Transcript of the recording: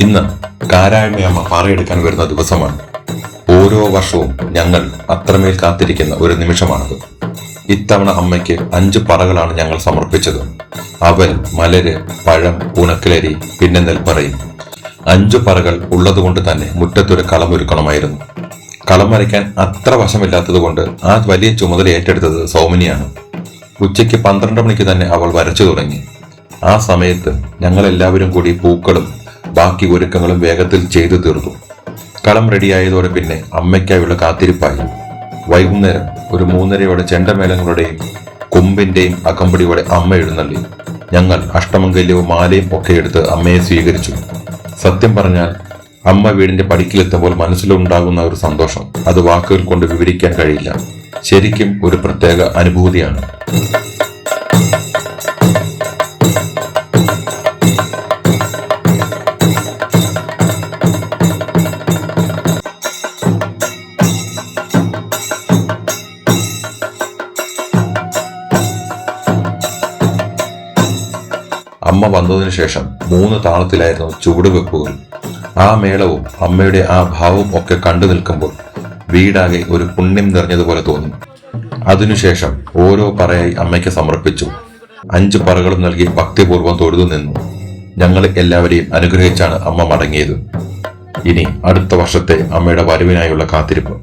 ഇന്ന് കാരായ്മയമ്മ പാറയെടുക്കാൻ വരുന്ന ദിവസമാണ്. ഓരോ വർഷവും ഞങ്ങൾ അത്രമേൽ കാത്തിരിക്കുന്ന ഒരു നിമിഷമാണത്. ഇത്തവണ അമ്മയ്ക്ക് 5 പറകളാണ് ഞങ്ങൾ സമർപ്പിച്ചത്. അവൽ, മലര്, പഴം, ഉണക്കലരി, പിന്നെ നെൽപ്പറയും. 5 പറകൾ ഉള്ളതുകൊണ്ട് തന്നെ മുറ്റത്തൊരു കളമൊരുക്കണമായിരുന്നു. കളം വരയ്ക്കാൻ അത്ര വശമില്ലാത്തത് കൊണ്ട് ആ വലിയ ചുമതല ഏറ്റെടുത്തത് സൗമിനിയാണ്. ഉച്ചയ്ക്ക് 12 മണിക്ക് തന്നെ അവൾ വരച്ചു തുടങ്ങി. ആ സമയത്ത് ഞങ്ങൾ എല്ലാവരും കൂടി പൂക്കളും ബാക്കി ഒരുക്കങ്ങളും വേഗത്തിൽ ചെയ്തു തീർത്തു. കളം റെഡിയായതോടെ പിന്നെ അമ്മയ്ക്കായുള്ള കാത്തിരിപ്പായി. വൈകുന്നേരം ഒരു 3:30 ചെണ്ടമേളങ്ങളുടെയും കൊമ്പിന്റെയും അകമ്പടിയോടെ അമ്മ എഴുന്നള്ളി. ഞങ്ങൾ അഷ്ടമംഗല്യവും മാലയും ഒക്കെ എടുത്ത് അമ്മയെ സ്വീകരിച്ചു. സത്യം പറഞ്ഞാൽ അമ്മ വീടിന്റെ പടിക്കിലെത്തുമ്പോൾ മനസ്സിലുണ്ടാകുന്ന ഒരു സന്തോഷം അത് വാക്കുകൾ കൊണ്ട് വിവരിക്കാൻ കഴിയില്ല. ശരിക്കും ഒരു പ്രത്യേക അനുഭൂതിയാണ്. അമ്മ വന്നതിനു ശേഷം 3 താളത്തിലായിരുന്നു ചുവടുവെപ്പുകൾ. ആ മേളവും അമ്മയുടെ ആ ഭാവവും ഒക്കെ കണ്ടു നിൽക്കുമ്പോൾ വീടാകെ ഒരു പുണ്യം നിറഞ്ഞതുപോലെ തോന്നി. അതിനുശേഷം ഓരോ പറയായി അമ്മയ്ക്ക് സമർപ്പിച്ചു. 5 പറകളും നൽകി ഭക്തിപൂർവ്വം തൊഴുതു നിന്നു. ഞങ്ങൾ എല്ലാവരെയും അനുഗ്രഹിച്ചാണ് അമ്മ മടങ്ങിയത്. ഇനി അടുത്ത വർഷത്തെ അമ്മയുടെ വരവിനായുള്ള കാത്തിരിപ്പ്.